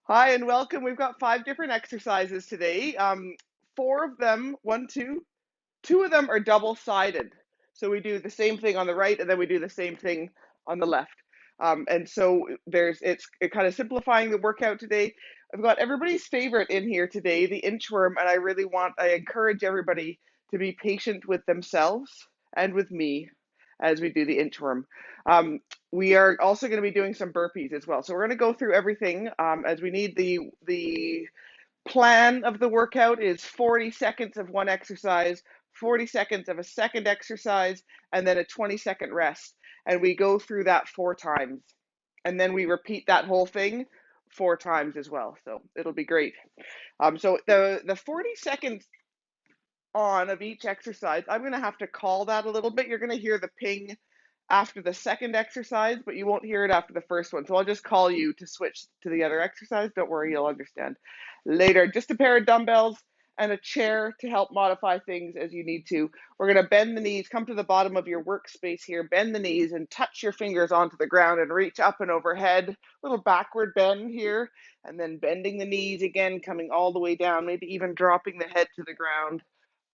Hi and welcome. We've got 5 different exercises today. Four of them, two of them are double-sided. So we do the same thing on the right and then we do the same thing on the left. And so it's kind of simplifying the workout today. I've got everybody's favorite in here today, the inchworm, and I encourage everybody to be patient with themselves and with me as we do the inchworm. Um, we are also going to be doing some burpees as well. So we're going to go through everything as we need the plan of the workout is 40 seconds of one exercise, 40 seconds of a second exercise, and then a 20-second rest. And we go through that 4 times. And then we repeat that whole thing 4 times as well. So it'll be great. So the 40 seconds on of each exercise, I'm going to have to call that a little bit. You're going to hear the ping after the second exercise, but you won't hear it after the first one. So I'll just call you to switch to the other exercise. Don't worry, you'll understand later. Just a pair of dumbbells and a chair to help modify things as you need to. We're going to bend the knees, come to the bottom of your workspace here, bend the knees and touch your fingers onto the ground and reach up and overhead. Little backward bend here, and then bending the knees again, coming all the way down, maybe even dropping the head to the ground.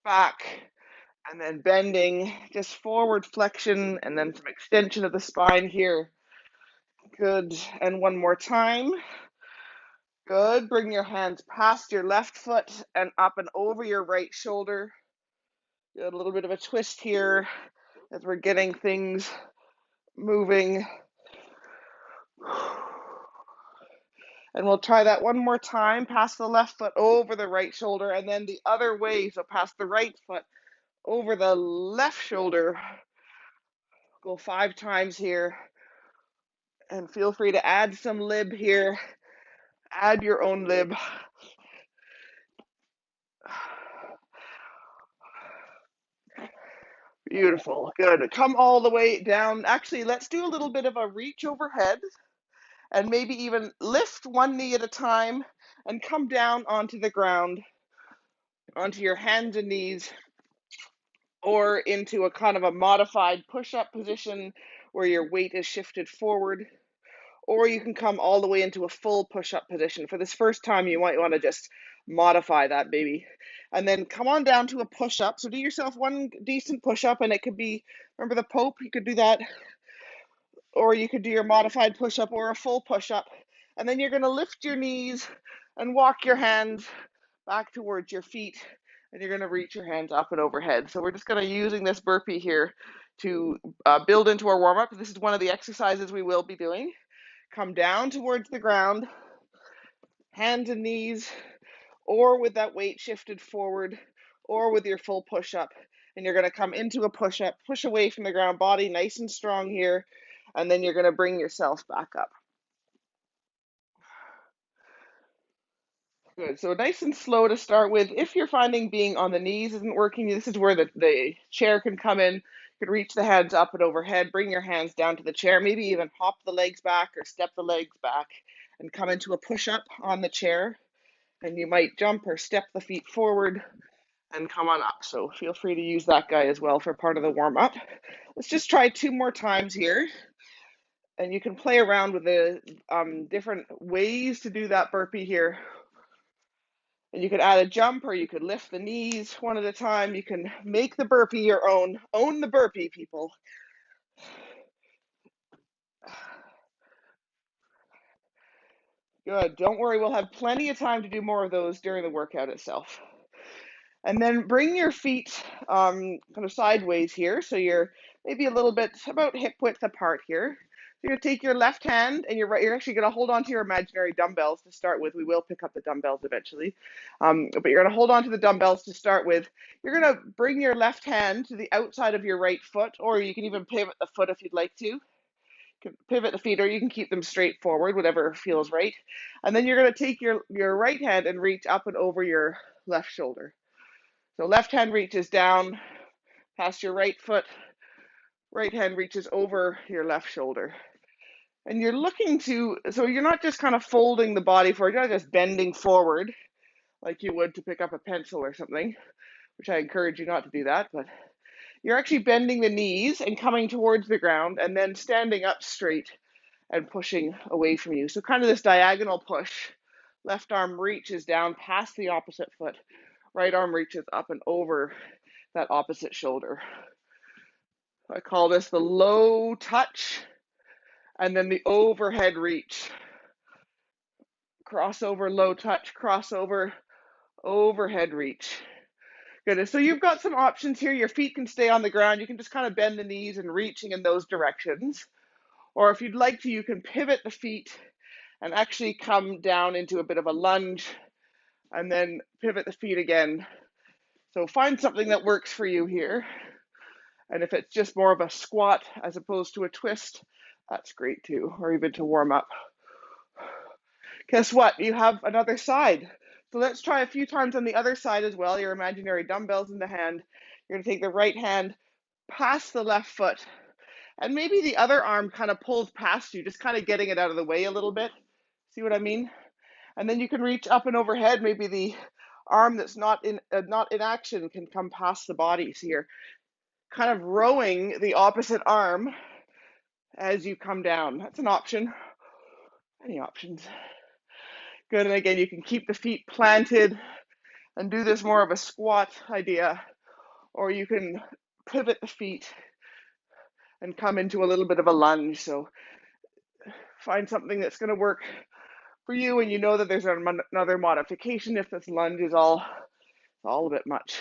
Back, and then bending, just forward flexion, and then some extension of the spine here. Good. And one more time. Good. Bring your hands past your left foot and up and over your right shoulder. Good. A little bit of a twist here as we're getting things moving. And we'll try that one more time. Pass the left foot over the right shoulder and then the other way. So pass the right foot over the left shoulder. Go 5 times here. And feel free to add some lib here. Add your own lib. Beautiful. Good. Come all the way down. Actually, let's do a little bit of a reach overhead and maybe even lift one knee at a time and come down onto the ground, onto your hands and knees, or into a kind of a modified push-up position where your weight is shifted forward. Or you can come all the way into a full push-up position. For this first time, you might want to just modify that, baby. And then come on down to a push-up. So do yourself one decent push-up, and it could be, remember the Pope? You could do that. Or you could do your modified push-up or a full push-up. And then you're going to lift your knees and walk your hands back towards your feet. And you're going to reach your hands up and overhead. So we're just going to using this burpee here to build into our warm-up. This is one of the exercises we will be doing. Come down towards the ground, hands and knees, or with that weight shifted forward, or with your full push-up. And you're going to come into a push-up, push away from the ground, body nice and strong here, and then you're going to bring yourself back up. Good. So nice and slow to start with. If you're finding being on the knees isn't working, this is where the chair can come in. You can reach the hands up and overhead, bring your hands down to the chair, maybe even hop the legs back or step the legs back and come into a push-up on the chair. And you might jump or step the feet forward and come on up. So feel free to use that guy as well for part of the warm-up. Let's just try 2 more times here. And you can play around with the different ways to do that burpee here. And you could add a jump or you could lift the knees one at a time. You can make the burpee your own. Own the burpee, people. Good. Don't worry, we'll have plenty of time to do more of those during the workout itself. And then bring your feet kind of sideways here. So you're maybe a little bit about hip width apart here. You're going to take your left hand and you're actually going to hold on to your imaginary dumbbells to start with. We will pick up the dumbbells eventually. But you're going to hold on to the dumbbells to start with. You're going to bring your left hand to the outside of your right foot, or you can even pivot the foot if you'd like to. You can pivot the feet, or you can keep them straight forward, whatever feels right. And then you're going to take your right hand and reach up and over your left shoulder. So left hand reaches down past your right foot, right hand reaches over your left shoulder. And you're looking to, so you're not just kind of folding the body forward, you're not just bending forward like you would to pick up a pencil or something, which I encourage you not to do that, but you're actually bending the knees and coming towards the ground and then standing up straight and pushing away from you. So kind of this diagonal push Left arm reaches down past the opposite foot. Right arm reaches up and over that opposite shoulder. I call this the low touch and then the overhead reach. Crossover, low touch, crossover, overhead reach. Good. So you've got some options here. Your feet can stay on the ground. You can just kind of bend the knees and reaching in those directions. Or if you'd like to, you can pivot the feet and actually come down into a bit of a lunge and then pivot the feet again. So find something that works for you here. And if it's just more of a squat as opposed to a twist, that's great too, or even to warm up. Guess what? You have another side. So let's try a few times on the other side as well. Your imaginary dumbbells in the hand. You're going to take the right hand past the left foot. And maybe the other arm kind of pulls past you, just kind of getting it out of the way a little bit. See what I mean? And then you can reach up and overhead. Maybe the arm that's not in action can come past the body. So you're kind of rowing the opposite arm as you come down. That's an option. Any options? Good. And again, you can keep the feet planted and do this more of a squat idea, or you can pivot the feet and come into a little bit of a lunge. So find something that's going to work for you, and you know that there's another modification if this lunge is all a bit much.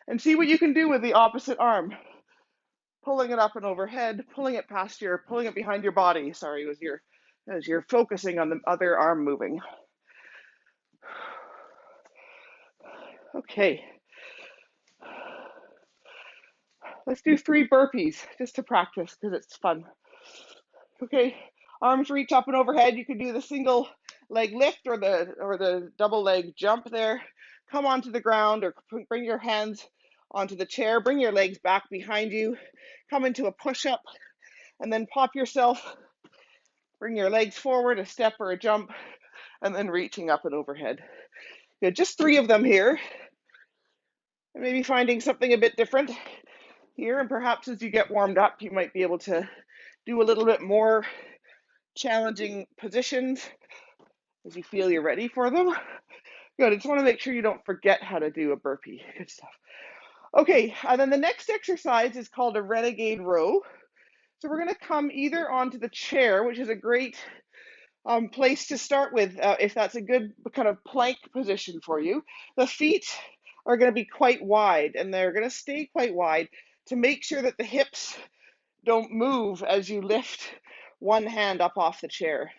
And see what you can do with the opposite arm. Pulling it up and overhead, pulling it behind your body, sorry, as you're focusing on the other arm moving. Okay. Let's do 3 burpees just to practice because it's fun. Okay, arms reach up and overhead. You can do the single leg lift or the double leg jump there. Come onto the ground or bring your hands onto the chair. Bring your legs back behind you. Come into a push-up and then pop yourself. Bring your legs forward, a step or a jump, and then reaching up and overhead. Good, just 3 of them here. And maybe finding something a bit different here, and perhaps as you get warmed up, you might be able to do a little bit more challenging positions as you feel you're ready for them. Good, I just want to make sure you don't forget how to do a burpee. Good stuff. Okay, and then the next exercise is called a Renegade Row. So we're going to come either onto the chair, which is a great place to start with if that's a good kind of plank position for you. The feet are going to be quite wide, and they're going to stay quite wide to make sure that the hips don't move as you lift one hand up off the chair.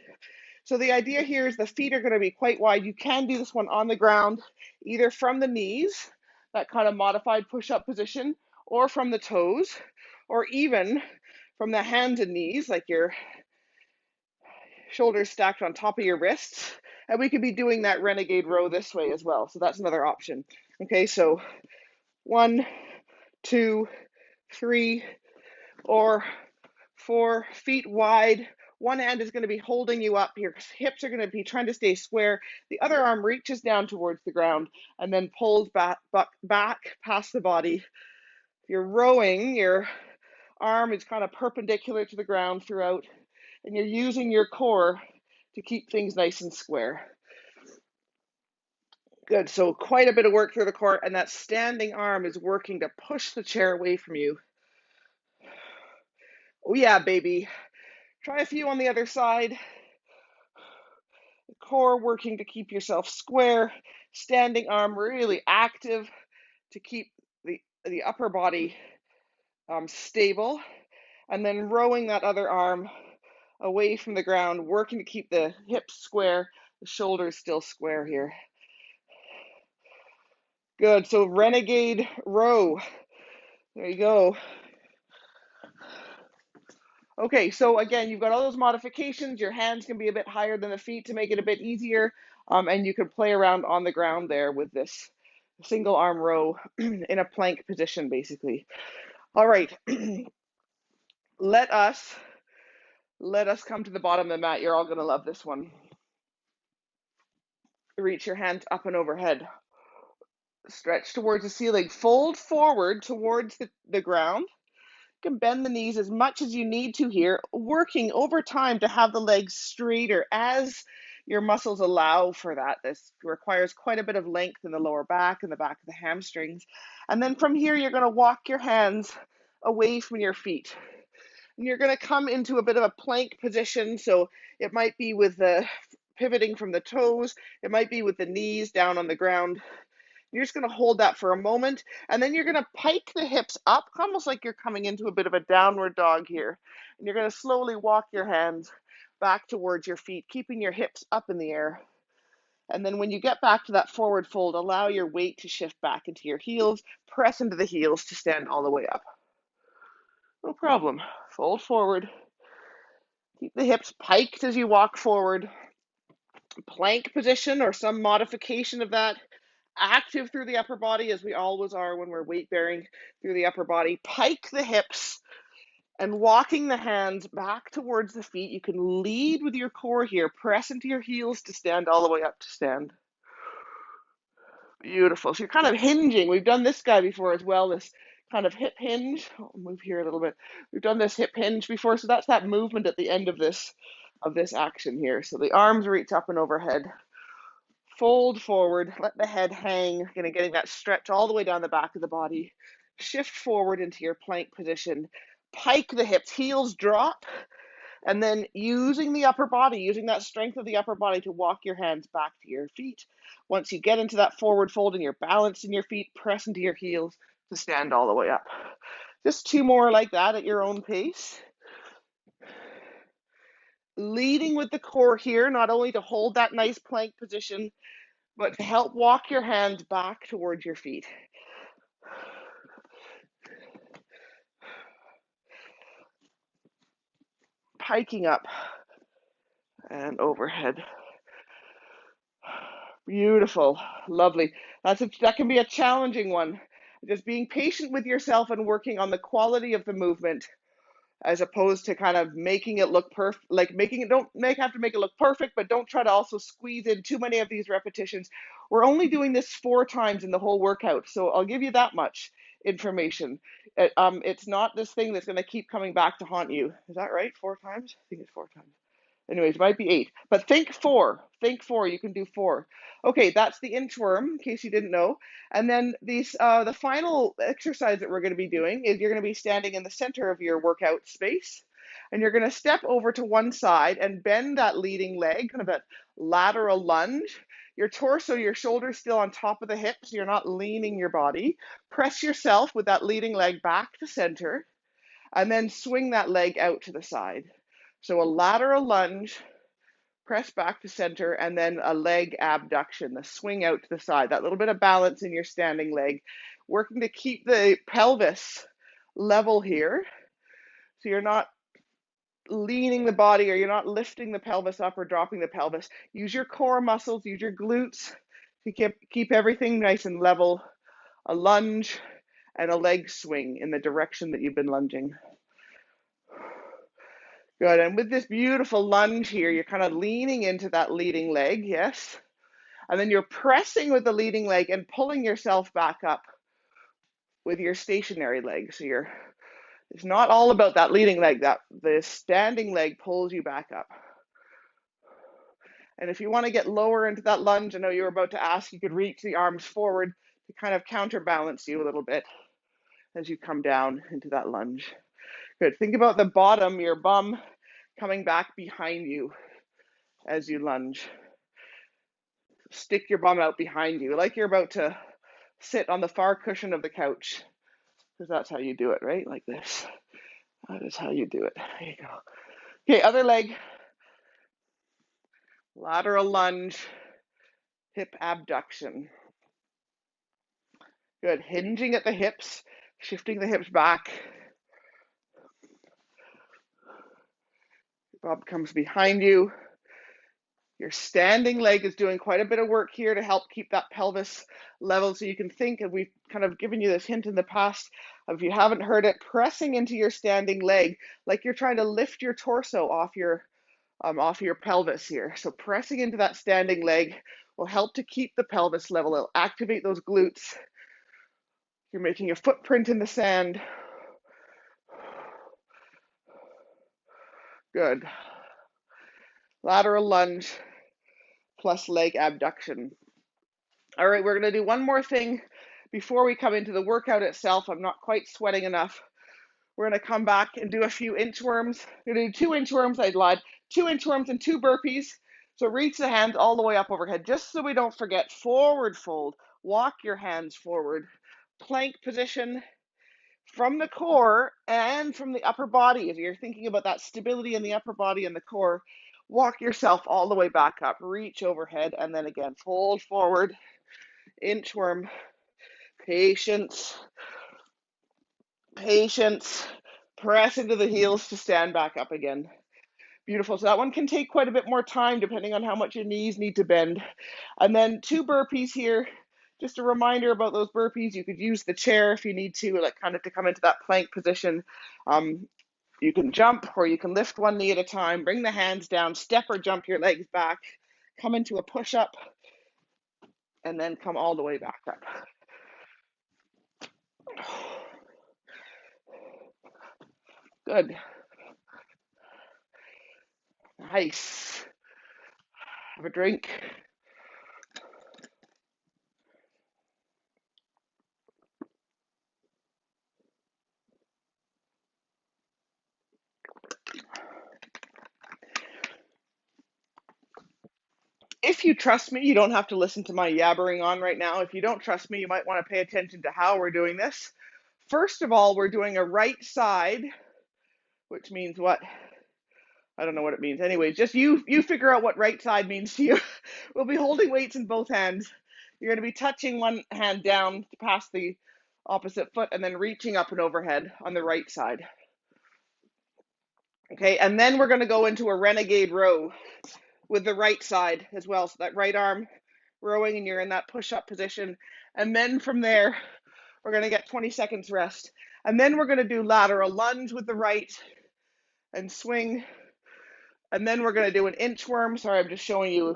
So the idea here is the feet are going to be quite wide. You can do this one on the ground, either from the knees, that kind of modified push-up position, or from the toes, or even from the hands and knees, like your shoulders stacked on top of your wrists. And we could be doing that Renegade Row this way as well. So that's another option. Okay, so 1, 2, 3, or 4 feet wide. One hand is going to be holding you up. Your hips are going to be trying to stay square. The other arm reaches down towards the ground and then pulls back past the body. If you're rowing, your arm is kind of perpendicular to the ground throughout, and you're using your core to keep things nice and square. Good, so quite a bit of work through the core, and that standing arm is working to push the chair away from you. Oh yeah, baby. Try a few on the other side. The core working to keep yourself square, standing arm really active to keep the upper body stable, and then rowing that other arm away from the ground, working to keep the hips square, the shoulders still square here. Good, so Renegade Row. There you go. Okay, so again, you've got all those modifications. Your hands can be a bit higher than the feet to make it a bit easier, and you can play around on the ground there with this single arm row in a plank position, basically. All right, let us come to the bottom of the mat. You're all going to love this one. Reach your hands up and overhead. Stretch towards the ceiling. Fold forward towards the ground. You can bend the knees as much as you need to here, working over time to have the legs straighter as your muscles allow for that. This requires quite a bit of length in the lower back and the back of the hamstrings. And then from here, you're going to walk your hands away from your feet. And you're going to come into a bit of a plank position. So it might be with the pivoting from the toes. It might be with the knees down on the ground. You're just going to hold that for a moment, and then you're going to pike the hips up, almost like you're coming into a bit of a downward dog here. And you're going to slowly walk your hands back towards your feet, keeping your hips up in the air. And then when you get back to that forward fold, allow your weight to shift back into your heels. Press into the heels to stand all the way up. No problem. Fold forward. Keep the hips piked as you walk forward. Plank position or some modification of that. Active through the upper body, as we always are when we're weight bearing through the upper body. Pike the hips and walking the hands back towards the feet. You can lead with your core here. Press into your heels to stand all the way up to stand. Beautiful. So you're kind of hinging. We've done this guy before as well, this kind of hip hinge. I'll move here a little bit. We've done this hip hinge before, so that's that movement at the end of this action here. So the arms reach up and overhead. Fold forward, let the head hang, getting that stretch all the way down the back of the body. Shift forward into your plank position. Pike the hips, heels drop, and then using the upper body, using that strength of the upper body to walk your hands back to your feet. Once you get into that forward fold and you're balanced in your feet, press into your heels to stand all the way up. Just 2 more like that at your own pace. Leading with the core here, not only to hold that nice plank position, but to help walk your hands back towards your feet. Piking up and overhead. Beautiful, lovely. That can be a challenging one. Just being patient with yourself and working on the quality of the movement, as opposed to kind of making it look perfect, like have to make it look perfect, but don't try to also squeeze in too many of these repetitions. We're only doing this 4 times in the whole workout, so I'll give you that much information. It's not this thing that's going to keep coming back to haunt you. Is that right? 4 times? I think it's 4 times. Anyways, it might be 8, but think 4. Think 4. You can do 4. Okay, that's the inchworm, in case you didn't know. And then the final exercise that we're going to be doing is you're going to be standing in the center of your workout space, and you're going to step over to one side and bend that leading leg, kind of a lateral lunge. Your torso, your shoulders still on top of the hips. You're not leaning your body. Press yourself with that leading leg back to center, and then swing that leg out to the side. So a lateral lunge, press back to center, and then a leg abduction, the swing out to the side, that little bit of balance in your standing leg, working to keep the pelvis level here. So you're not leaning the body, or you're not lifting the pelvis up or dropping the pelvis. Use your core muscles, use your glutes to keep everything nice and level. A lunge and a leg swing in the direction that you've been lunging. Good, and with this beautiful lunge here, you're kind of leaning into that leading leg, yes? And then you're pressing with the leading leg and pulling yourself back up with your stationary leg. So it's not all about that leading leg, the standing leg pulls you back up. And if you want to get lower into that lunge, I know you were about to ask, you could reach the arms forward to kind of counterbalance you a little bit as you come down into that lunge. Good, think about the bottom, your bum coming back behind you as you lunge. Stick your bum out behind you, like you're about to sit on the far cushion of the couch, because that's how you do it, right? Like this. That is how you do it. There you go. Okay, other leg. Lateral lunge, hip abduction. Good, hinging at the hips, shifting the hips back. Bum comes behind you. Your standing leg is doing quite a bit of work here to help keep that pelvis level. So you can think, and we've kind of given you this hint in the past, if you haven't heard it, pressing into your standing leg, like you're trying to lift your torso off your pelvis here. So pressing into that standing leg will help to keep the pelvis level. It'll activate those glutes. You're making a footprint in the sand. Good. Lateral lunge. plus leg abduction. All right, we're going to do one more thing before we come into the workout itself. I'm not quite sweating enough. We're going to come back and do a few inchworms. We're going to do 2 inchworms. I lied. 2 inchworms and 2 burpees. So reach the hands all the way up overhead, just so we don't forget. Forward fold. Walk your hands forward. Plank position from the core and from the upper body. If you're thinking about that stability in the upper body and the core, walk yourself all the way back up. Reach overhead, and then again, fold forward. Inchworm. Patience. Patience. Press into the heels to stand back up again. Beautiful. So that one can take quite a bit more time depending on how much your knees need to bend. And then 2 burpees here. Just a reminder about those burpees. You could use the chair if you need to, like kind of to come into that plank position. You can jump or you can lift one knee at a time. Bring the hands down, step or jump your legs back. Come into a push-up and then come all the way back up. Good. Nice. Have a drink. If you trust me, you don't have to listen to my yabbering on right now. If you don't trust me, you might want to pay attention to how we're doing this. First of all, we're doing a right side, which means what? I don't know what it means. Anyways, just you figure out what right side means to you. We'll be holding weights in both hands. You're going to be touching one hand down to pass the opposite foot and then reaching up and overhead on the right side. Okay, and then we're going to go into a Renegade Row with the right side as well. So that right arm rowing and you're in that push-up position. And then from there, we're going to get 20 seconds rest. And then we're going to do lateral lunge with the right and swing. And then we're going to do an inchworm. Sorry, I'm just showing you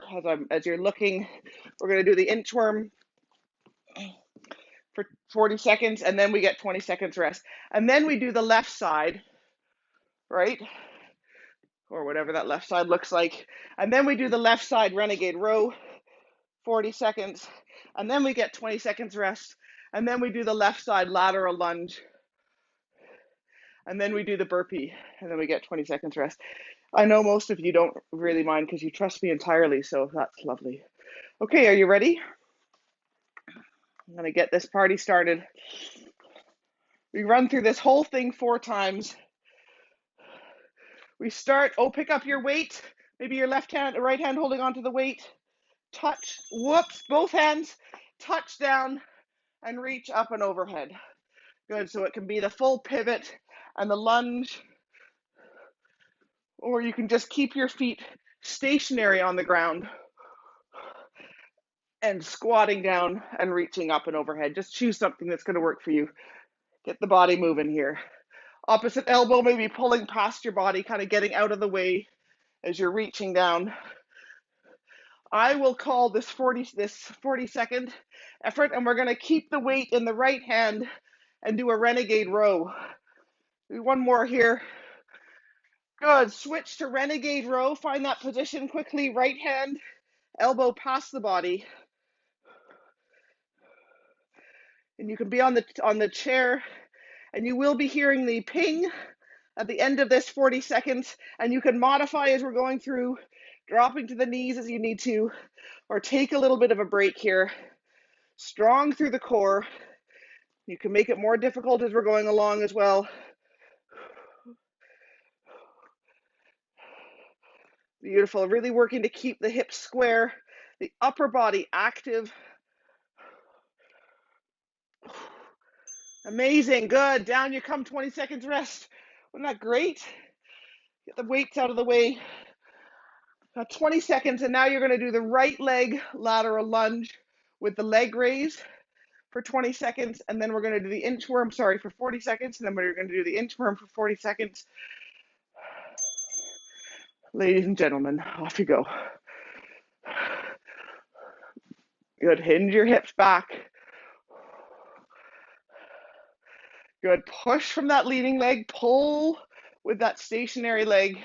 as you're looking. We're going to do the inchworm for 40 seconds, and then we get 20 seconds rest. And then we do the left side, right? Or whatever that left side looks like. And then we do the left side Renegade Row, 40 seconds. And then we get 20 seconds rest. And then we do the left side lateral lunge. And then we do the burpee, and then we get 20 seconds rest. I know most of you don't really mind because you trust me entirely, so that's lovely. Okay, are you ready? I'm going to get this party started. We run through this whole thing 4 times. We start, pick up your weight. Maybe your left hand, right hand holding onto the weight. Touch, whoops, both hands, touch down and reach up and overhead. Good, so it can be the full pivot and the lunge, or you can just keep your feet stationary on the ground and squatting down and reaching up and overhead. Just choose something that's going to work for you. Get the body moving here. Opposite elbow maybe pulling past your body, kind of getting out of the way as you're reaching down. I will call this 40-second effort, and we're going to keep the weight in the right hand and do a Renegade Row. Do one more here. Good. Switch to Renegade Row. Find that position quickly. Right hand, elbow past the body. And you can be on the chair, and you will be hearing the ping at the end of this 40 seconds, and you can modify as we're going through, dropping to the knees as you need to, or take a little bit of a break here. Strong through the core. You can make it more difficult as we're going along as well. Beautiful. Really working to keep the hips square, the upper body active. Amazing. Good. Down you come, 20 seconds rest. Wasn't that great? Get the weights out of the way. 20 seconds, and now you're going to do the right leg lateral lunge with the leg raise for 20 seconds, and then we're going to do the inchworm, for 40 seconds, and then we're going to do the inchworm for 40 seconds. Ladies and gentlemen, off you go. Good. Hinge your hips back. Good. Push from that leading leg. Pull with that stationary leg.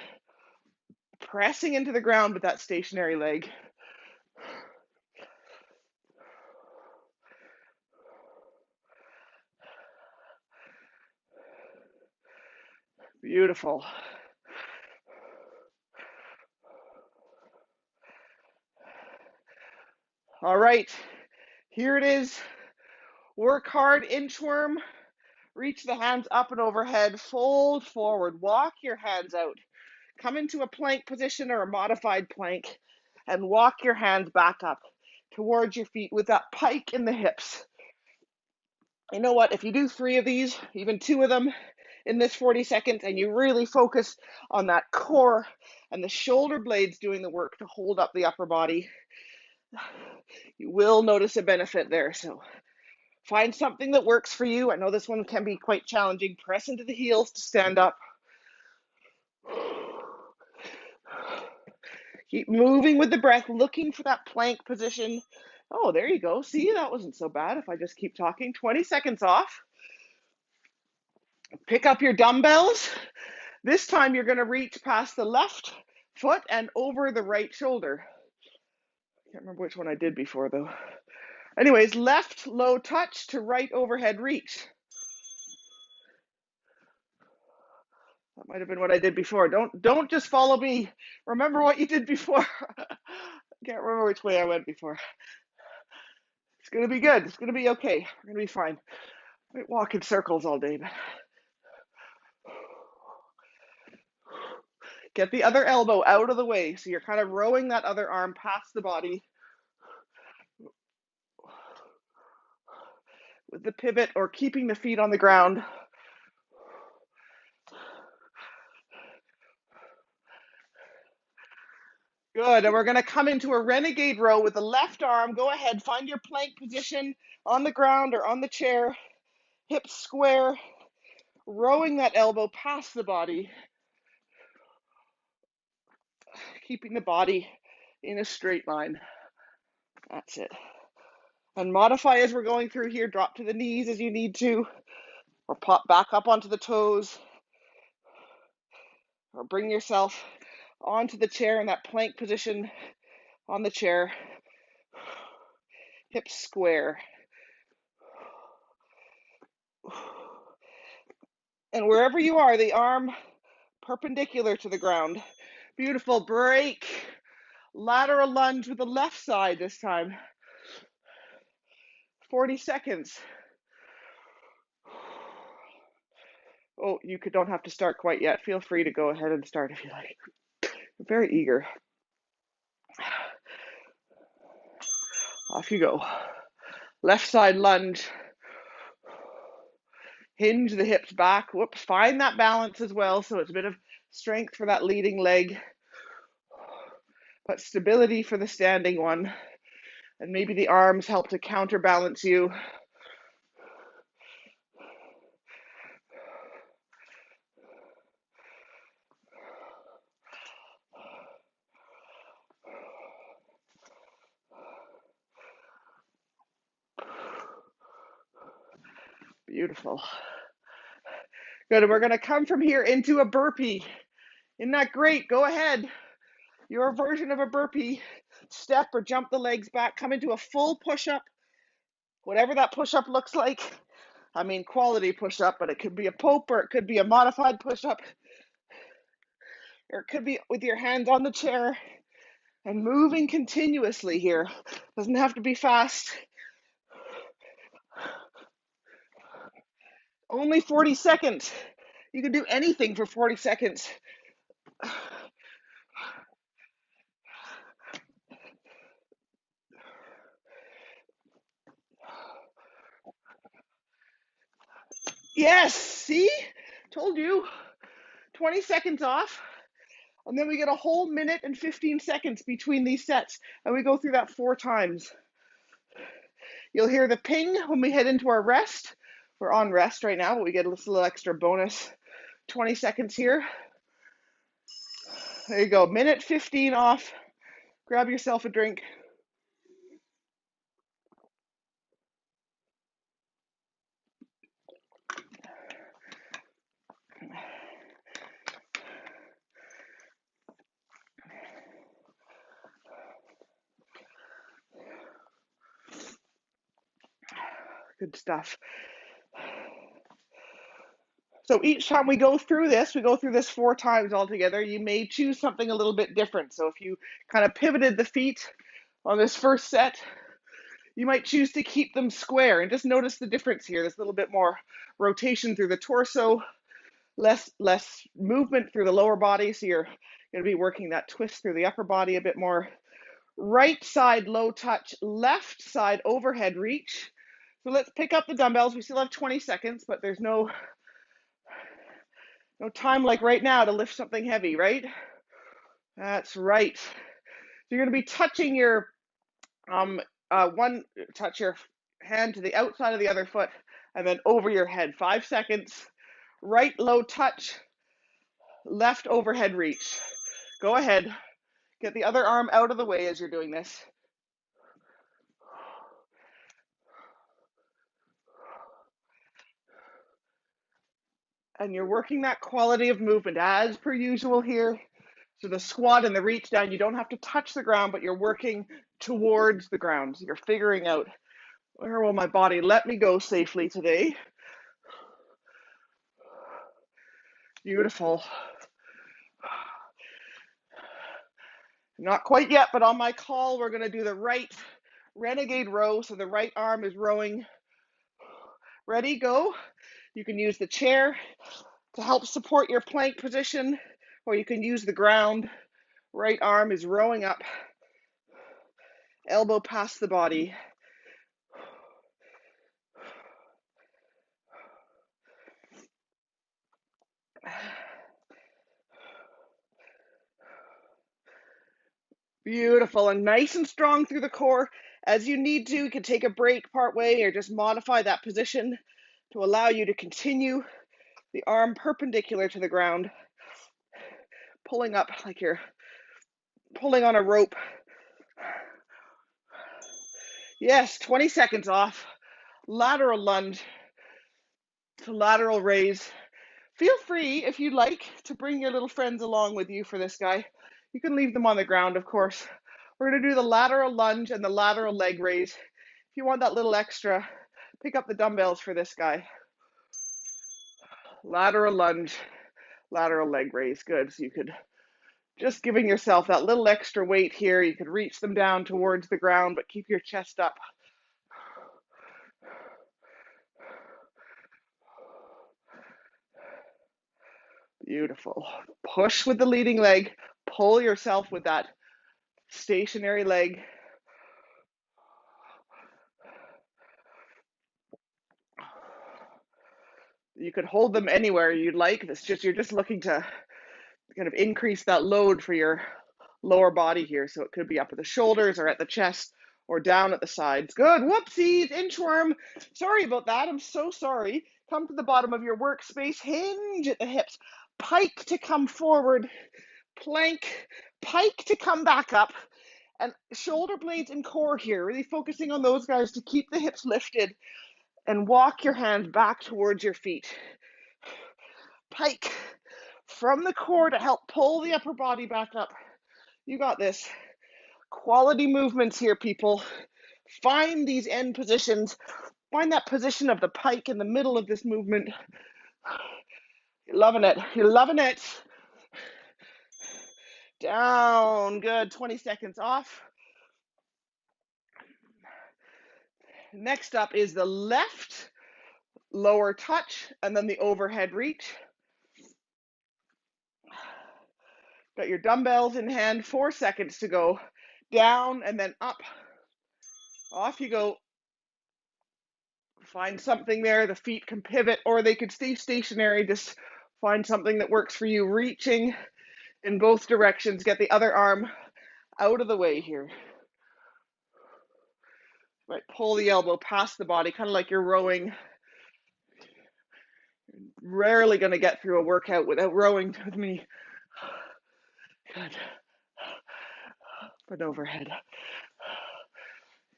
Pressing into the ground with that stationary leg. Beautiful. All right, here it is. Work hard, inchworm. Reach the hands up and overhead, fold forward, walk your hands out. Come into a plank position or a modified plank and walk your hands back up towards your feet with that pike in the hips. You know what? If you do 3 of these, even 2 of them in this 40 seconds, and you really focus on that core and the shoulder blades doing the work to hold up the upper body, you will notice a benefit there. So find something that works for you. I know this one can be quite challenging. Press into the heels to stand up. Keep moving with the breath, looking for that plank position. Oh, there you go. See, that wasn't so bad if I just keep talking. 20 seconds off. Pick up your dumbbells. This time you're going to reach past the left foot and over the right shoulder. I can't remember which one I did before though. Anyways, left low touch to right overhead reach. That might have been what I did before. Don't just follow me. Remember what you did before. I can't remember which way I went before. It's going to be good. It's going to be okay. We're going to be fine. I might walk in circles all day, but get the other elbow out of the way. So you're kind of rowing that other arm past the body with the pivot or keeping the feet on the ground. Good, and we're going to come into a renegade row with the left arm. Go ahead, find your plank position on the ground or on the chair. Hips square, rowing that elbow past the body, keeping the body in a straight line. That's it. And modify as we're going through here. Drop to the knees as you need to, or pop back up onto the toes, or bring yourself onto the chair in that plank position on the chair. Hips square. And wherever you are, the arm perpendicular to the ground. Beautiful. Break. Lateral lunge with the left side this time. 40 seconds. Oh, you don't have to start quite yet. Feel free to go ahead and start if you like. I'm very eager. Off you go. Left side lunge. Hinge the hips back. Whoops. Find that balance as well. So it's a bit of strength for that leading leg, but stability for the standing one. And maybe the arms help to counterbalance you. Beautiful. Good, and we're going to come from here into a burpee. Isn't that great? Go ahead. Your version of a burpee. Step or jump the legs back. Come into a full push-up. Whatever that push-up looks like. I mean, quality push-up, but it could be a pope or it could be a modified push-up. Or it could be with your hands on the chair and moving continuously here. Doesn't have to be fast. Only 40 seconds. You can do anything for 40 seconds. Yes, see? Told you. 20 seconds off. And then we get a whole minute and 15 seconds between these sets. And we go through that 4 times. You'll hear the ping when we head into our rest. We're on rest right now, but we get a little extra bonus 20 seconds here. There you go. Minute 15 off. Grab yourself a drink. Good stuff. So each time we go through this 4 times altogether, you may choose something a little bit different. So if you kind of pivoted the feet on this first set, you might choose to keep them square, and just notice the difference here. There's a little bit more rotation through the torso, less movement through the lower body, so you're going to be working that twist through the upper body a bit more. Right side low touch, left side overhead reach. So let's pick up the dumbbells. We still have 20 seconds, but there's no time like right now to lift something heavy, right? That's right. So you're going to be touching your touch your hand to the outside of the other foot and then over your head. 5 seconds. Right low touch, left overhead reach. Go ahead. Get the other arm out of the way as you're doing this. And you're working that quality of movement as per usual here. So the squat and the reach down, you don't have to touch the ground, but you're working towards the ground. So you're figuring out, where will my body let me go safely today? Beautiful. Not quite yet, but on my call, we're going to do the right Renegade Row. So the right arm is rowing. Ready, go. You can use the chair to help support your plank position, or you can use the ground. Right arm is rowing up, elbow past the body. Beautiful, and nice and strong through the core. As you need to, you can take a break part way or just modify that position to allow you to continue the arm perpendicular to the ground, pulling up like you're pulling on a rope. Yes, 20 seconds off. Lateral lunge to lateral raise. Feel free, if you'd like, to bring your little friends along with you for this guy. You can leave them on the ground, of course. We're going to do the lateral lunge and the lateral leg raise. If you want that little extra, pick up the dumbbells for this guy. Lateral lunge, lateral leg raise. Good. So you could, just giving yourself that little extra weight here, you could reach them down towards the ground, but keep your chest up. Beautiful. Push with the leading leg. Pull yourself with that stationary leg. You could hold them anywhere you'd like. You're just looking to kind of increase that load for your lower body here. So it could be up at the shoulders or at the chest or down at the sides. Good. Whoopsies. Inchworm. Sorry about that. I'm so sorry. Come to the bottom of your workspace. Hinge at the hips. Pike to come forward. Plank. Pike to come back up. And shoulder blades and core here. Really focusing on those guys to keep the hips lifted. And walk your hands back towards your feet. Pike from the core to help pull the upper body back up. You got this. Quality movements here, people. Find these end positions. Find that position of the pike in the middle of this movement. You're loving it. You're loving it. Down. Good. 20 seconds off. Next up is the left lower touch and then the overhead reach. Got your dumbbells in hand, 4 seconds to go. Down and then up. Off you go. Find something there. The feet can pivot or they could stay stationary. Just find something that works for you. Reaching in both directions. Get the other arm out of the way here. Right, pull the elbow past the body, kind of like you're rowing. Rarely going to get through a workout without rowing with me. Good. Foot overhead.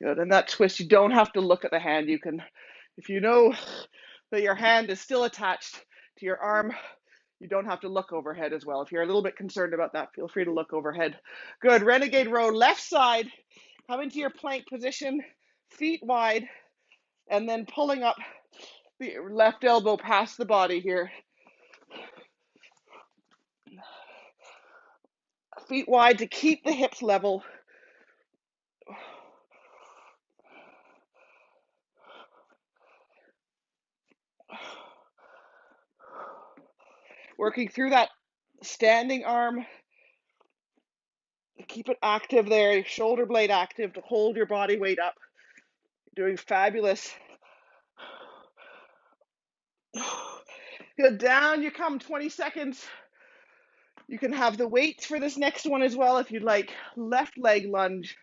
Good. And that twist, you don't have to look at the hand. You can, if you know that your hand is still attached to your arm, you don't have to look overhead as well. If you're a little bit concerned about that, feel free to look overhead. Good. Renegade row, left side. Come into your plank position, feet wide, and then pulling up the left elbow past the body here. feet wide to keep the hips level. Working through that standing arm. Keep it active there, your shoulder blade active to hold your body weight up. You're doing fabulous. Good, down you come, 20 seconds. You can have the weights for this next one as well if you'd like. Left leg lunge,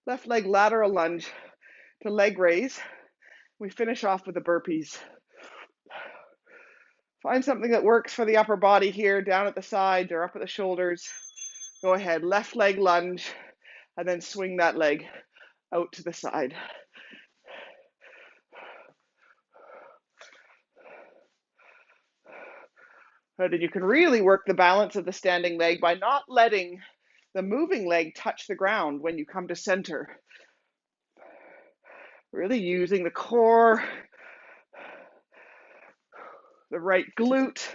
left leg lateral lunge to leg raise. We finish off with the burpees. Find something that works for the upper body here, down at the side or up at the shoulders. Go ahead, left leg lunge, and then swing that leg out to the side. Good, and you can really work the balance of the standing leg by not letting the moving leg touch the ground when you come to center. Really using the core, the right glute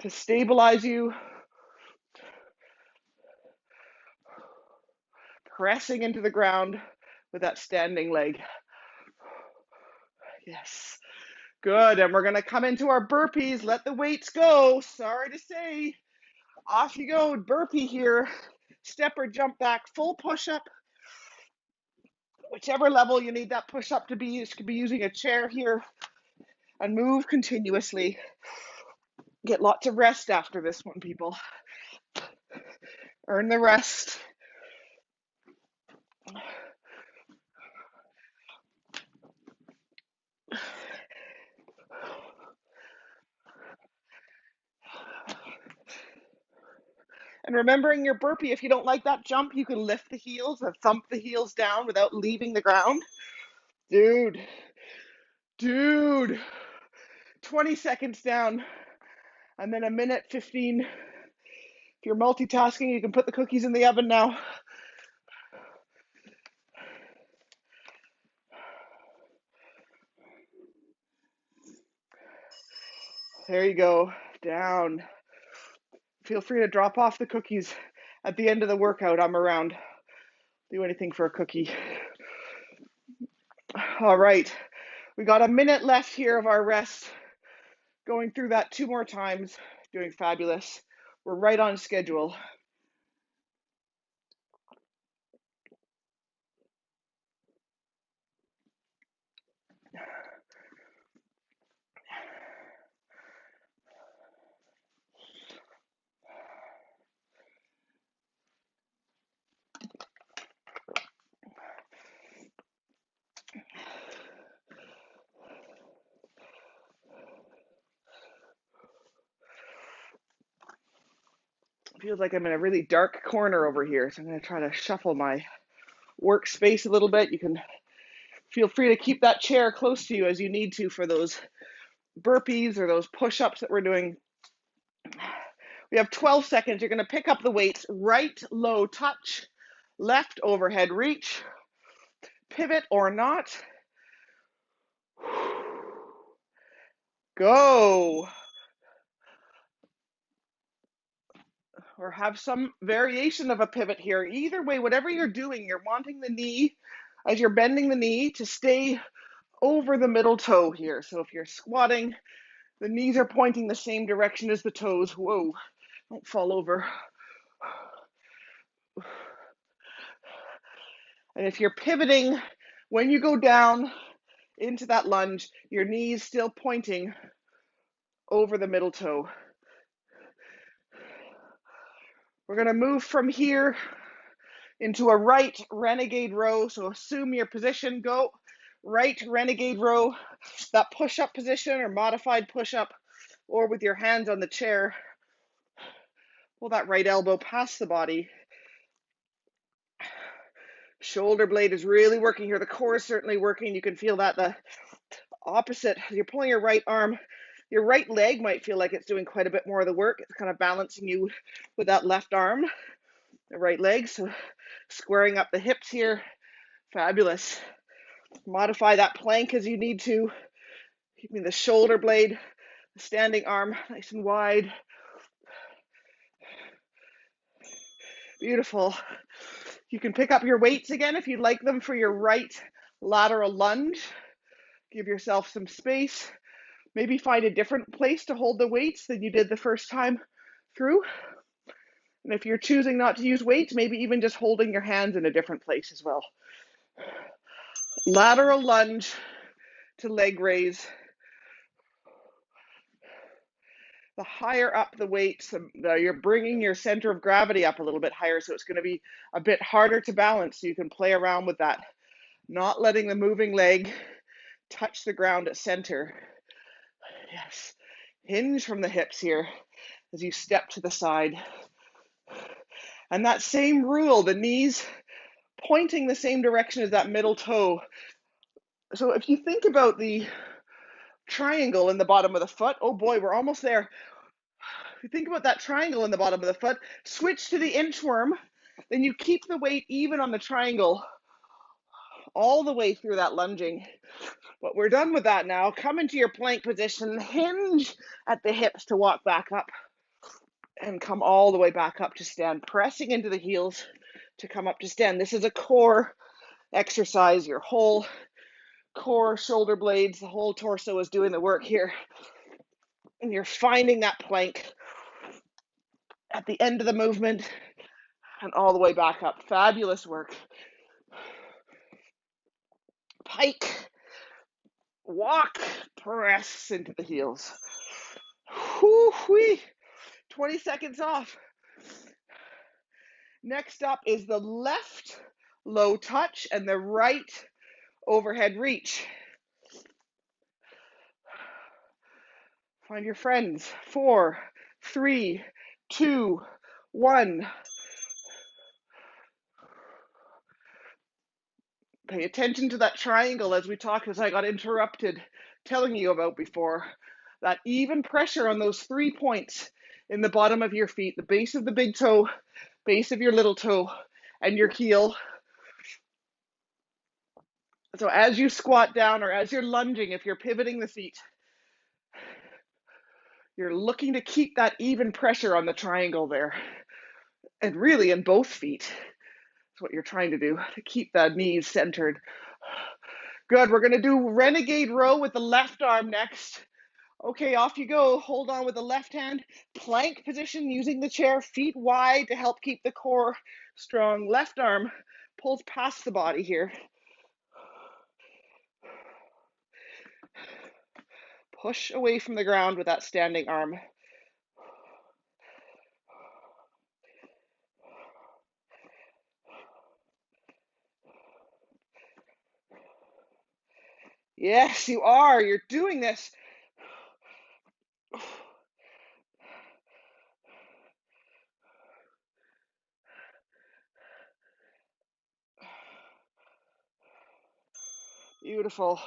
to stabilize you. Pressing into the ground with that standing leg. Yes. Good, and we're gonna come into our burpees. Let the weights go. Sorry to say. Off you go, burpee here. Step or jump back, full push-up. Whichever level you need that push-up to be, you could be using a chair here. And move continuously. Get lots of rest after this one, people. Earn the rest. And remembering your burpee, if you don't like that jump, you can lift the heels and thump the heels down without leaving the ground. Dude, 20 seconds down, and then a minute 15. If you're multitasking, you can put the cookies in the oven now. There you go, down. Feel free to drop off the cookies at the end of the workout. I'm around. Do anything for a cookie. All right, we got a minute left here of our rest. Going through that 2 more times, doing fabulous. We're right on schedule. Feels like I'm in a really dark corner over here, so I'm going to try to shuffle my workspace a little bit. You can feel free to keep that chair close to you as you need to for those burpees or those push-ups that we're doing. We have 12 seconds. You're going to pick up the weights. Right low touch, left overhead reach, pivot or not. Go. Or have some variation of a pivot here. Either way, whatever you're doing, you're wanting the knee, as you're bending the knee, to stay over the middle toe here. So if you're squatting, the knees are pointing the same direction as the toes. Whoa, don't fall over. And if you're pivoting, when you go down into that lunge, your knees still pointing over the middle toe. We're going to move from here into a right renegade row. So assume your position, go right renegade row, that push-up position or modified push-up, or with your hands on the chair. Pull that right elbow past the body. Shoulder blade is really working here. The core is certainly working. You can feel that the opposite. You're pulling your right arm. Your right leg might feel like it's doing quite a bit more of the work. It's kind of balancing you with that left arm, the right leg. So squaring up the hips here. Fabulous. Modify that plank as you need to. Keeping the shoulder blade, the standing arm nice and wide. Beautiful. You can pick up your weights again if you'd like them for your right lateral lunge. Give yourself some space. Maybe find a different place to hold the weights than you did the first time through. And if you're choosing not to use weights, maybe even just holding your hands in a different place as well. Lateral lunge to leg raise. The higher up the weights, you're bringing your center of gravity up a little bit higher, so it's going to be a bit harder to balance. So you can play around with that, not letting the moving leg touch the ground at center. Yes. Hinge from the hips here as you step to the side. And that same rule, the knees pointing the same direction as that middle toe. So if you think about the triangle in the bottom of the foot, oh boy, we're almost there. If you think about that triangle in the bottom of the foot, switch to the inchworm, then you keep the weight even on the triangle all the way through that lunging. But we're done with that now. Come into your plank position, hinge at the hips to walk back up, and come all the way back up to stand, pressing into the heels to come up to stand. This is a core exercise. Your whole core, shoulder blades, the whole torso is doing the work here. And you're finding that plank at the end of the movement and all the way back up. Fabulous work. Pike, walk, press into the heels. Whoo-wee. 20 seconds off. Next up is the left low touch and the right overhead reach. Find your friends. 4, 3, 2, 1. Pay attention to that triangle as we talk, as I got interrupted telling you about before. That even pressure on those 3 points in the bottom of your feet, the base of the big toe, base of your little toe, and your heel. So as you squat down or as you're lunging, if you're pivoting the feet, you're looking to keep that even pressure on the triangle there. And really in both feet. That's what you're trying to do, to keep the knees centered. Good, we're going to do Renegade Row with the left arm next. Okay, off you go. Hold on with the left hand. Plank position using the chair, feet wide to help keep the core strong. Left arm pulls past the body here. Push away from the ground with that standing arm. Yes, you are. You're doing this. Beautiful.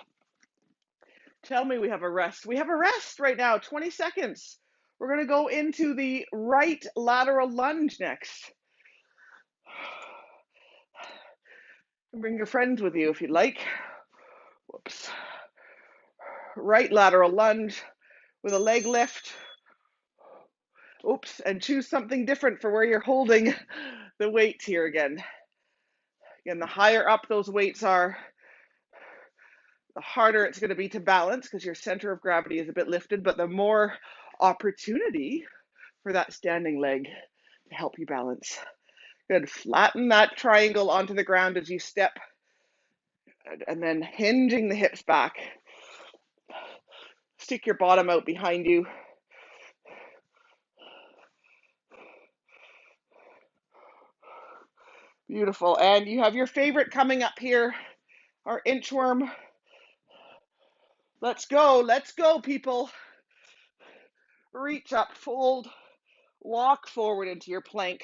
Tell me we have a rest. We have a rest right now, 20 seconds. We're going to go into the right lateral lunge next. Bring your friends with you if you'd like. Whoops. Right lateral lunge with a leg lift. Oops, and choose something different for where you're holding the weights here again. Again, the higher up those weights are, the harder it's going to be to balance because your center of gravity is a bit lifted, but the more opportunity for that standing leg to help you balance. Good. Flatten that triangle onto the ground as you step, and then hinging the hips back. Stick your bottom out behind you. Beautiful. And you have your favorite coming up here, our inchworm. Let's go, people. Reach up, fold, walk forward into your plank.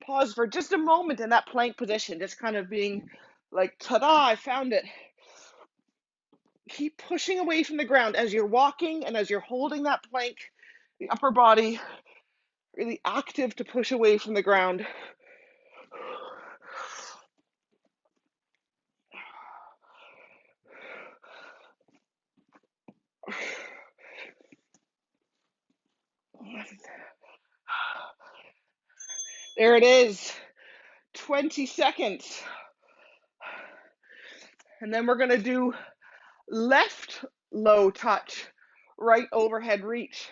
Pause for just a moment in that plank position, just kind of being like, ta-da, I found it. Keep pushing away from the ground as you're walking and as you're holding that plank, the upper body really active to push away from the ground. There it is. 20 seconds. And then we're going to do left low touch, right overhead reach.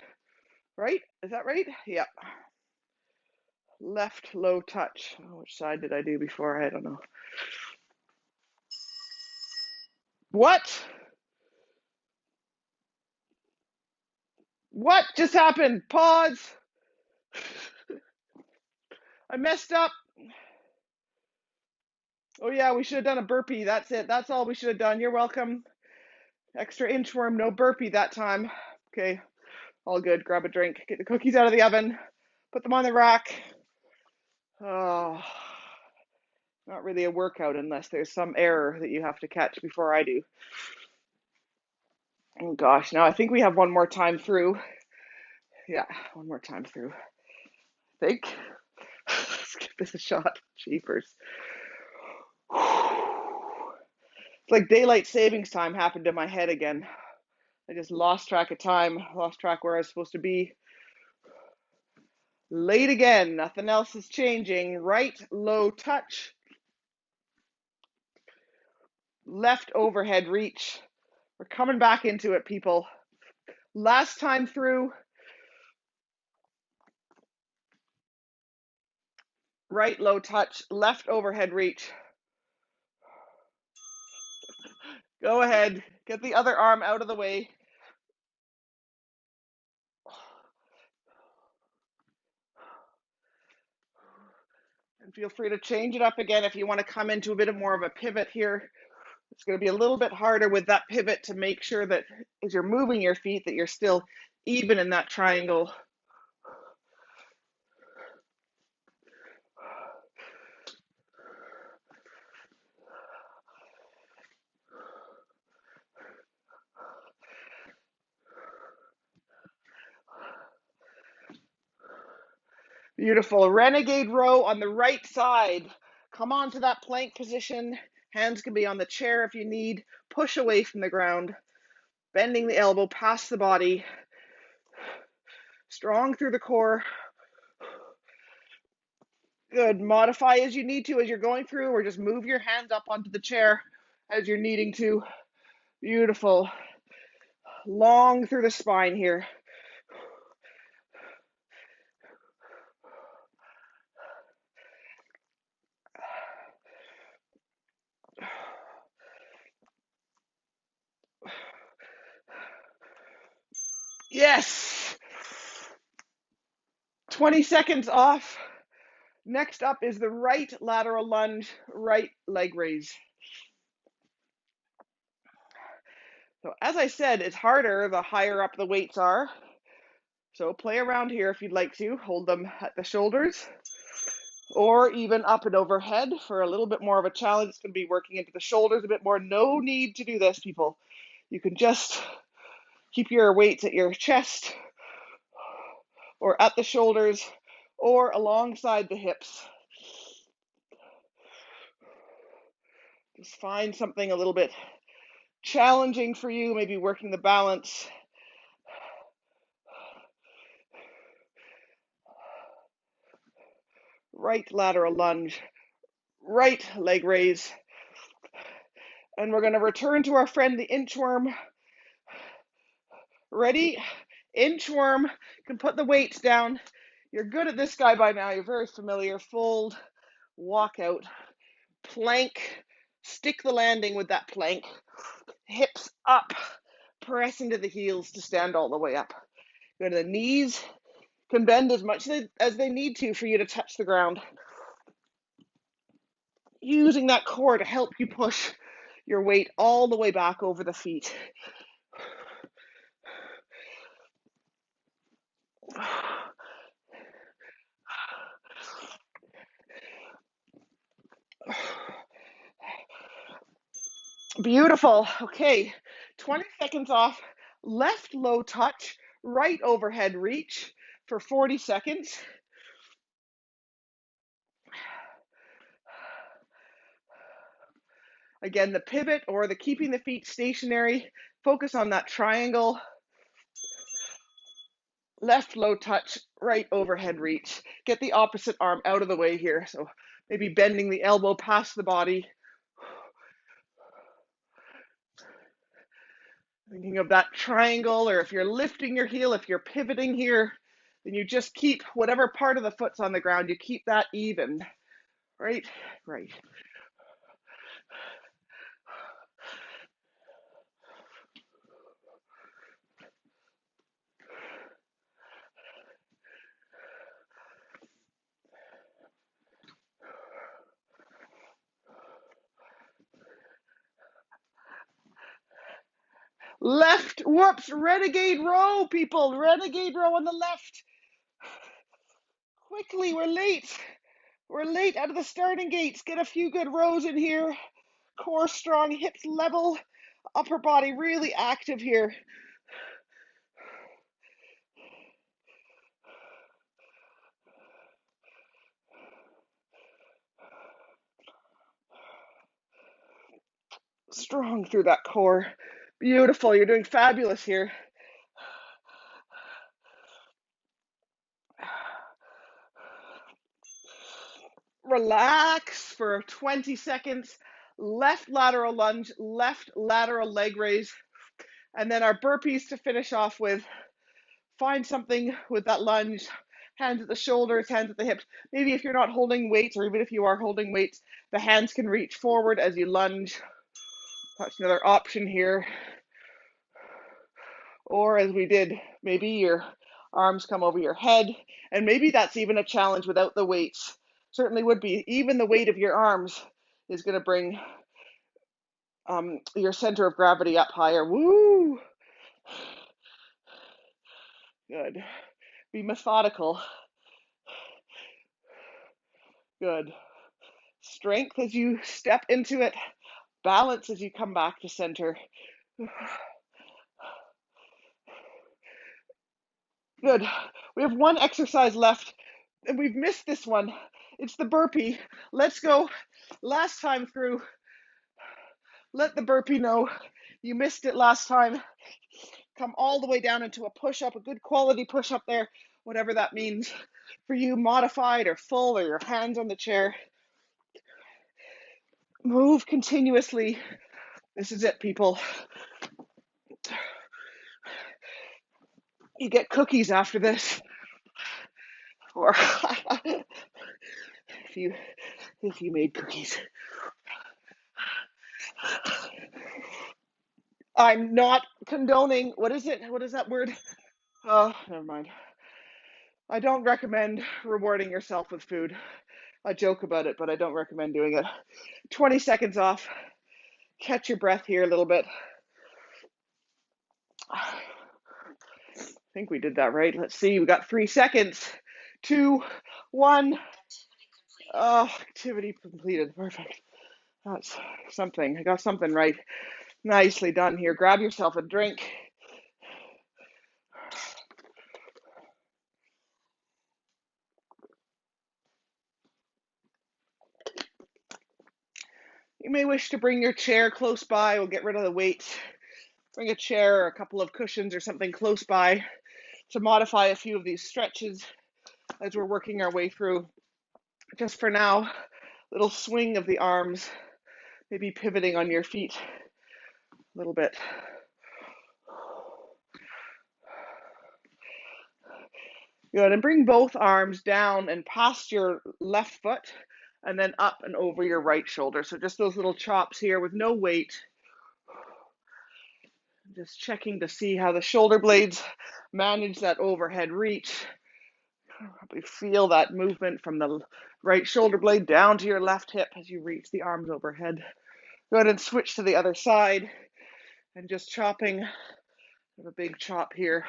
Right? Is that right? Yep. Left low touch. Oh, which side did I do before? I don't know. What? What just happened? Pause. I messed up. Oh yeah, we should have done a burpee. That's it. That's all we should have done. You're welcome. Extra inchworm, no burpee that time. Okay, all good. Grab a drink. Get the cookies out of the oven. Put them on the rack. Oh, not really a workout unless there's some error that you have to catch before I do. Oh gosh, now I think we have one more time through. Yeah, one more time through. I think. Let's give this a shot. Jeepers. It's like daylight savings time happened in my head again. I just lost track of time, lost track where I was supposed to be. Late again, nothing else is changing. Right low touch. Left overhead reach. We're coming back into it, people. Last time through. Right low touch, left overhead reach. Go ahead, get the other arm out of the way. And feel free to change it up again if you want to come into a bit more of a pivot here. It's going to be a little bit harder with that pivot to make sure that as you're moving your feet that you're still even in that triangle. Beautiful. Renegade row on the right side. Come on to that plank position. Hands can be on the chair if you need. Push away from the ground. Bending the elbow past the body. Strong through the core. Good. Modify as you need to as you're going through, or just move your hands up onto the chair as you're needing to. Beautiful. Long through the spine here. Yes! 20 seconds off. Next up is the right lateral lunge, right leg raise. So as I said, it's harder the higher up the weights are. So play around here if you'd like to. Hold them at the shoulders or even up and overhead for a little bit more of a challenge. It's going to be working into the shoulders a bit more. No need to do this, people. You can just keep your weights at your chest or at the shoulders or alongside the hips. Just find something a little bit challenging for you, maybe working the balance. Right lateral lunge, right leg raise. And we're going to return to our friend the inchworm. Ready? Inchworm. You can put the weights down. You're good at this guy by now. You're very familiar. Fold, walk out, plank. Stick the landing with that plank. Hips up. Press into the heels to stand all the way up. Go to the knees. Can bend as much as they need to for you to touch the ground. Using that core to help you push your weight all the way back over the feet. Beautiful. Okay, 20 seconds off. Left low touch, right overhead reach for 40 seconds. Again, the pivot or the keeping the feet stationary, focus on that triangle. Left low touch, right overhead reach. Get the opposite arm out of the way here. So maybe bending the elbow past the body. Thinking of that triangle, or if you're lifting your heel, if you're pivoting here, then you just keep whatever part of the foot's on the ground, you keep that even. Right, right. Left, whoops, Renegade Row, people. Renegade Row on the left. Quickly, we're late. We're late out of the starting gates. Get a few good rows in here. Core strong, hips level, upper body really active here. Strong through that core. Beautiful, you're doing fabulous here. Relax for 20 seconds. Left lateral lunge, left lateral leg raise. And then our burpees to finish off with. Find something with that lunge. Hands at the shoulders, hands at the hips. Maybe if you're not holding weights, or even if you are holding weights, the hands can reach forward as you lunge. That's another option here. Or as we did, maybe your arms come over your head, and maybe that's even a challenge without the weights. Certainly would be. Even the weight of your arms is going to bring your center of gravity up higher. Woo! Good. Be methodical. Good. Strength as you step into it. Balance as you come back to center. Good. We have one exercise left, and we've missed this one. It's the burpee. Let's go. Last time through, let the burpee know you missed it last time. Come all the way down into a push-up, a good quality push-up there, whatever that means for you, modified or full, or your hands on the chair. Move continuously. This is it, people. You get cookies after this. Or if you made cookies. I'm not condoning, what is it? What is that word? Oh, never mind. I don't recommend rewarding yourself with food. I joke about it, but I don't recommend doing it. 20 seconds off. Catch your breath here a little bit. I think we did that right. Let's see. We got 3 seconds. 2, 1. Oh, activity completed. Perfect. That's something. I got something right. Nicely done here. Grab yourself a drink. You may wish to bring your chair close by. We'll get rid of the weights. Bring a chair or a couple of cushions or something close by to modify a few of these stretches as we're working our way through. Just for now, little swing of the arms, maybe pivoting on your feet a little bit. Good, and bring both arms down and past your left foot and then up and over your right shoulder. So just those little chops here with no weight. Just checking to see how the shoulder blades manage that overhead reach. Probably feel that movement from the right shoulder blade down to your left hip as you reach the arms overhead. Go ahead and switch to the other side and just chopping. Have a big chop here.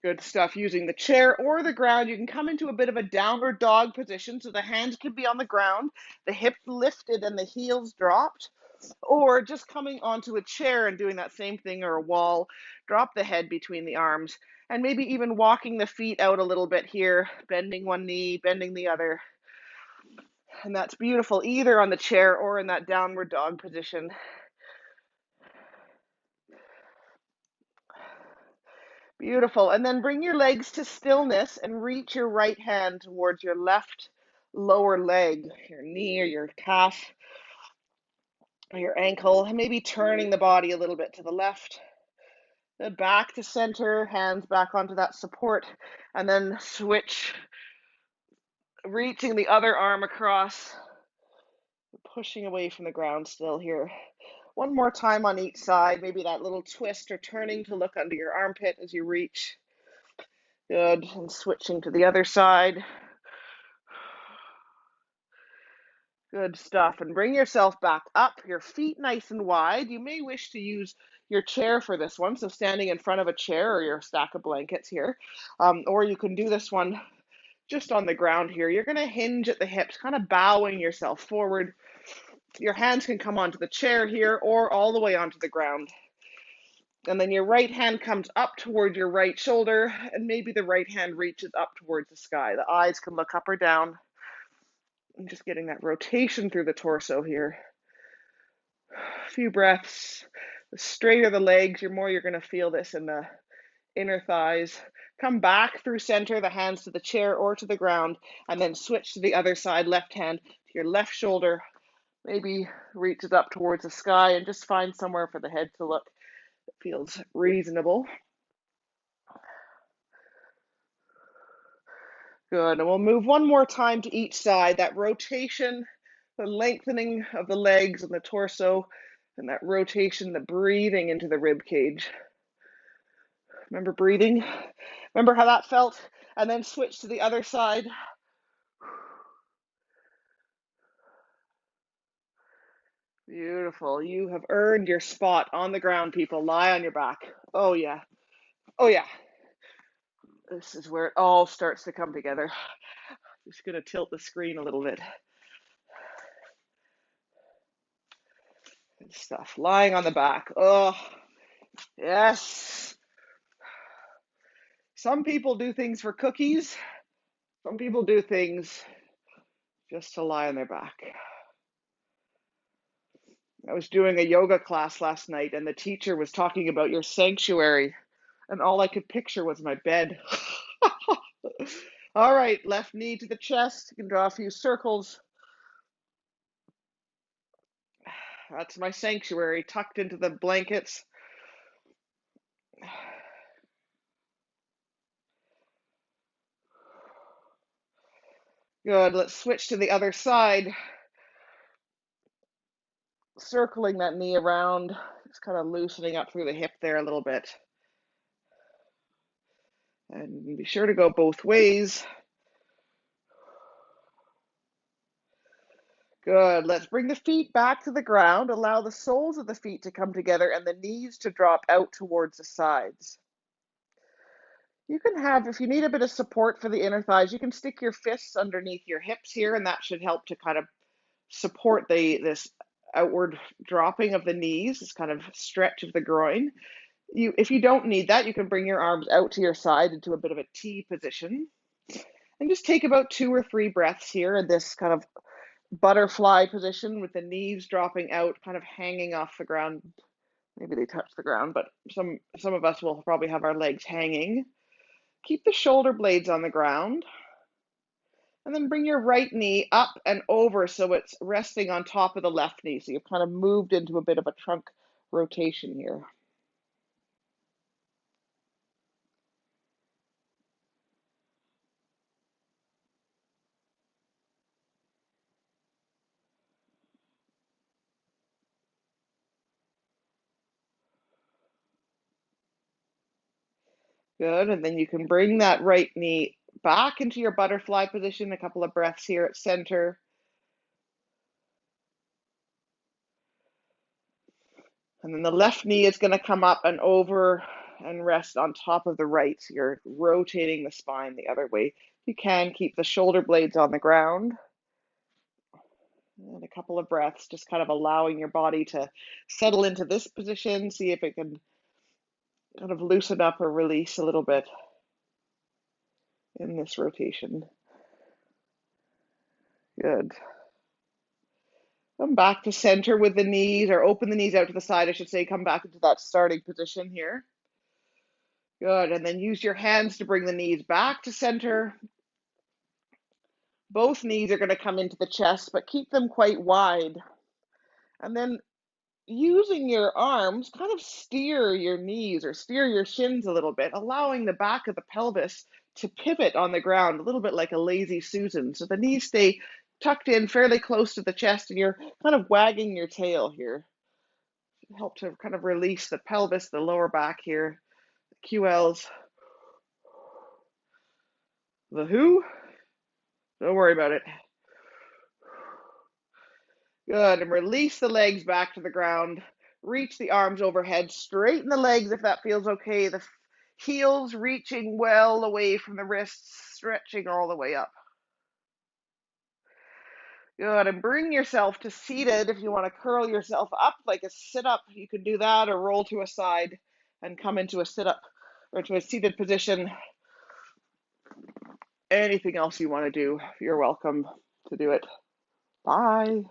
Good stuff. Using the chair or the ground, you can come into a bit of a downward dog position so the hands can be on the ground, the hips lifted and the heels dropped, or just coming onto a chair and doing that same thing, or a wall. Drop the head between the arms and maybe even walking the feet out a little bit here, bending one knee, bending the other. And that's beautiful, either on the chair or in that downward dog position. Beautiful. And then bring your legs to stillness and reach your right hand towards your left lower leg, your knee or your calf or your ankle, and maybe turning the body a little bit to the left. Then back to center, hands back onto that support, and then switch, reaching the other arm across, pushing away from the ground still here. One more time on each side, maybe that little twist or turning to look under your armpit as you reach. Good, and switching to the other side. Good stuff. And bring yourself back up, your feet nice and wide. You may wish to use your chair for this one, so standing in front of a chair or your stack of blankets here. Or you can do this one just on the ground here. You're going to hinge at the hips, kind of bowing yourself forward. Your hands can come onto the chair here or all the way onto the ground. And then your right hand comes up toward your right shoulder, and maybe the right hand reaches up towards the sky. The eyes can look up or down. I'm just getting that rotation through the torso here. A few breaths. The straighter the legs, the more you're going to feel this in the inner thighs. Come back through center, the hands to the chair or to the ground, and then switch to the other side, left hand to your left shoulder. Maybe reaches up towards the sky, and just find somewhere for the head to look that feels reasonable. Good, and we'll move one more time to each side. That rotation, the lengthening of the legs and the torso, and that rotation, the breathing into the rib cage. Remember breathing? Remember how that felt? And then switch to the other side. Beautiful. You have earned your spot on the ground, people. Lie on your back. Oh, yeah. Oh, yeah. This is where it all starts to come together. Just going to tilt the screen a little bit. Good stuff. Lying on the back. Oh, yes. Some people do things for cookies. Some people do things just to lie on their back. I was doing a yoga class last night, and the teacher was talking about your sanctuary, and all I could picture was my bed. All right, left knee to the chest. You can draw a few circles. That's my sanctuary, tucked into the blankets. Good, let's switch to the other side. Circling that knee around, just kind of loosening up through the hip there a little bit. And be sure to go both ways. Good. Let's bring the feet back to the ground. Allow the soles of the feet to come together and the knees to drop out towards the sides. You can have, if you need a bit of support for the inner thighs, you can stick your fists underneath your hips here, and that should help to kind of support this outward dropping of the knees, this kind of stretch of the groin. If you don't need that, you can bring your arms out to your side into a bit of a T position. And just take about 2 or 3 breaths here in this kind of butterfly position with the knees dropping out, kind of hanging off the ground. Maybe they touch the ground, but some of us will probably have our legs hanging. Keep the shoulder blades on the ground. And then bring your right knee up and over so it's resting on top of the left knee. So you've kind of moved into a bit of a trunk rotation here. Good, and then you can bring that right knee back into your butterfly position. A couple of breaths here at center. And then the left knee is going to come up and over and rest on top of the right. So you're rotating the spine the other way. You can keep the shoulder blades on the ground. And a couple of breaths, just kind of allowing your body to settle into this position. See if it can kind of loosen up or release a little bit in this rotation. Good. Come back to center with the knees, or open the knees out to the side, I should say. Come back into that starting position here. Good, and then use your hands to bring the knees back to center. Both knees are going to come into the chest, but keep them quite wide. And then using your arms, kind of steer your knees or steer your shins a little bit, allowing the back of the pelvis to pivot on the ground, a little bit like a lazy Susan. So the knees stay tucked in fairly close to the chest, and you're kind of wagging your tail here. Help to kind of release the pelvis, the lower back here, the QLs. The who? Don't worry about it. Good, and release the legs back to the ground. Reach the arms overhead, straighten the legs if that feels okay. The heels reaching well away from the wrists, stretching all the way up. Good, and bring yourself to seated. If you want to curl yourself up like a sit-up, you can do that, or roll to a side and come into a sit-up or to a seated position. Anything else you want to do, you're welcome to do it. Bye.